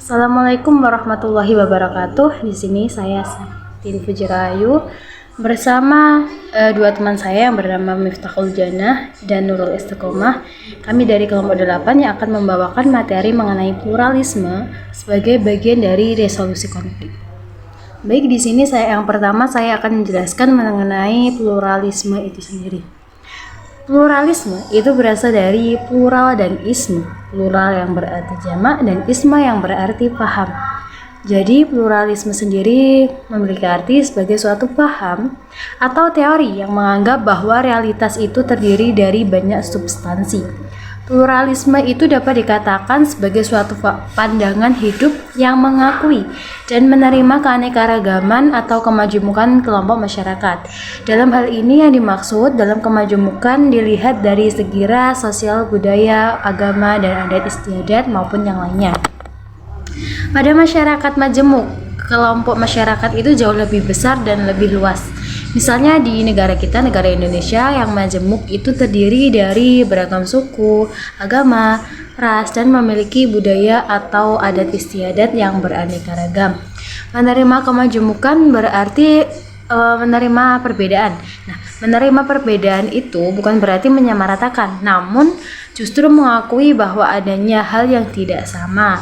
Assalamualaikum warahmatullahi wabarakatuh. Di sini saya Tini Fujirayu bersama dua teman saya yang bernama Miftahul Jannah dan Nurul Istiqomah. Kami dari kelompok 8 yang akan membawakan materi mengenai pluralisme sebagai bagian dari resolusi konflik. Baik, di sini yang pertama saya akan menjelaskan mengenai pluralisme itu sendiri. Pluralisme itu berasal dari plural dan isme. Plural yang berarti jamak dan isme yang berarti paham. Jadi pluralisme sendiri memiliki arti sebagai suatu paham atau teori yang menganggap bahwa realitas itu terdiri dari banyak substansi. Pluralisme itu dapat dikatakan sebagai suatu pandangan hidup yang mengakui dan menerima keanekaragaman atau kemajemukan kelompok masyarakat. Dalam hal ini yang dimaksud dalam kemajemukan dilihat dari segi ras, sosial, budaya, agama, dan adat istiadat maupun yang lainnya. Pada masyarakat majemuk, kelompok masyarakat itu jauh lebih besar dan lebih luas. Misalnya di negara kita, negara Indonesia, yang majemuk itu terdiri dari beragam suku, agama, ras, dan memiliki budaya atau adat istiadat yang beraneka ragam. Menerima kemajemukan berarti menerima perbedaan. Nah, menerima perbedaan itu bukan berarti menyamaratakan, namun justru mengakui bahwa adanya hal yang tidak sama.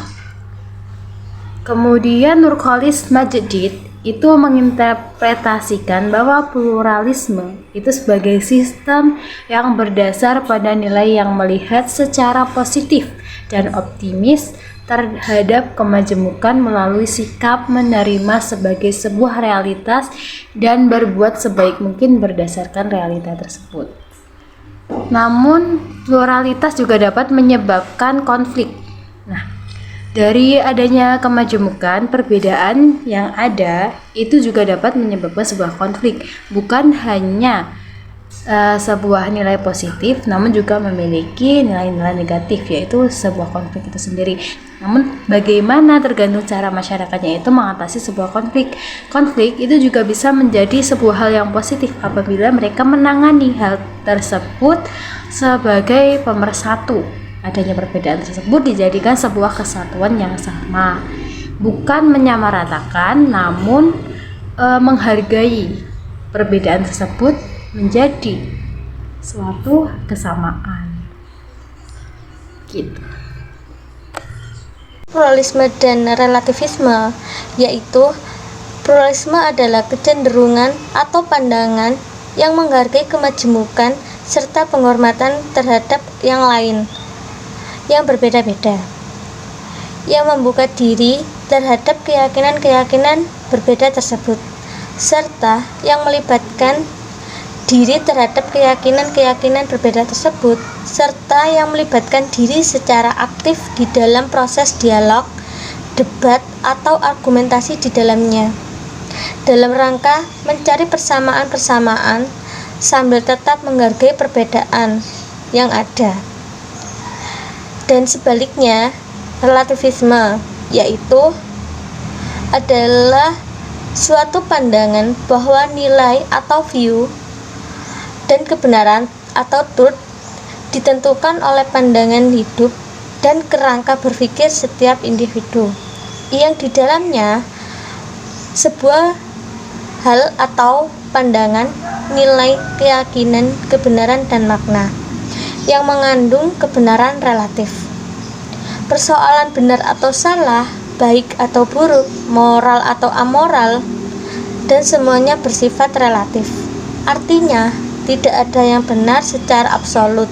Kemudian Nurkholis Majdid itu menginterpretasikan bahwa pluralisme itu sebagai sistem yang berdasar pada nilai yang melihat secara positif dan optimis terhadap kemajemukan melalui sikap menerima sebagai sebuah realitas dan berbuat sebaik mungkin berdasarkan realita tersebut. Namun, pluralitas juga dapat menyebabkan konflik. Nah, dari adanya kemajemukan, perbedaan yang ada itu juga dapat menyebabkan sebuah konflik. Bukan hanya sebuah nilai positif, namun juga memiliki nilai-nilai negatif, yaitu sebuah konflik itu sendiri. Namun bagaimana tergantung cara masyarakatnya itu mengatasi sebuah konflik. Konflik itu juga bisa menjadi sebuah hal yang positif apabila mereka menangani hal tersebut sebagai pemersatu. Adanya perbedaan tersebut dijadikan sebuah kesatuan yang sama, bukan menyamaratakan, namun menghargai perbedaan tersebut menjadi suatu kesamaan. Gitu. Pluralisme dan relativisme, yaitu pluralisme adalah kecenderungan atau pandangan yang menghargai kemajemukan serta penghormatan terhadap yang lain yang berbeda-beda, yang membuka diri terhadap keyakinan-keyakinan berbeda tersebut, serta yang melibatkan diri terhadap keyakinan-keyakinan berbeda tersebut, serta yang melibatkan diri secara aktif di dalam proses dialog, debat, atau argumentasi di dalamnya, dalam rangka mencari persamaan-persamaan sambil tetap menghargai perbedaan yang ada. Dan sebaliknya, relativisme yaitu adalah suatu pandangan bahwa nilai atau view dan kebenaran atau truth ditentukan oleh pandangan hidup dan kerangka berpikir setiap individu yang di dalamnya sebuah hal atau pandangan, nilai, keyakinan, kebenaran, dan makna yang mengandung kebenaran relatif. Persoalan benar atau salah, baik atau buruk, moral atau amoral, dan semuanya bersifat relatif. Artinya, tidak ada yang benar secara absolut.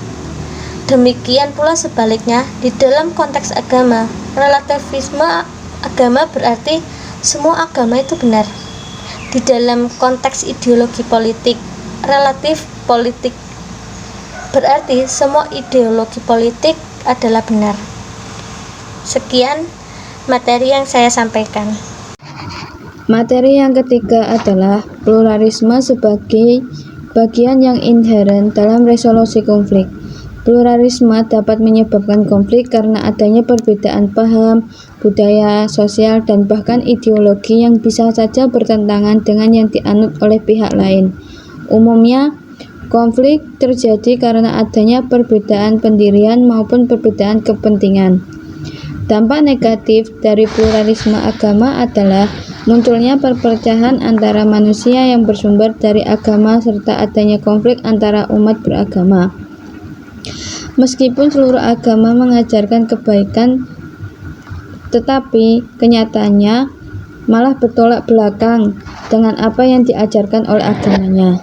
Demikian pula sebaliknya, di dalam konteks agama, relativisme agama berarti semua agama itu benar. Di dalam konteks ideologi politik, relatif politik berarti semua ideologi politik adalah benar. Sekian materi yang saya sampaikan. Materi yang ketiga adalah pluralisme sebagai bagian yang inheren dalam resolusi konflik. Pluralisme dapat menyebabkan konflik karena adanya perbedaan paham, budaya, sosial, dan bahkan ideologi yang bisa saja bertentangan dengan yang dianut oleh pihak lain. Umumnya, konflik terjadi karena adanya perbedaan pendirian maupun perbedaan kepentingan. Dampak negatif dari pluralisme agama adalah munculnya perpecahan antara manusia yang bersumber dari agama serta adanya konflik antara umat beragama. Meskipun seluruh agama mengajarkan kebaikan, tetapi kenyataannya malah bertolak belakang dengan apa yang diajarkan oleh agamanya.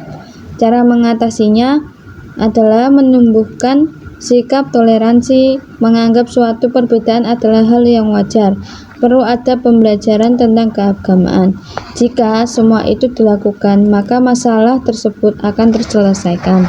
Cara mengatasinya adalah menumbuhkan sikap toleransi, menganggap suatu perbedaan adalah hal yang wajar. Perlu ada pembelajaran tentang keagamaan. Jika semua itu dilakukan, maka masalah tersebut akan terselesaikan.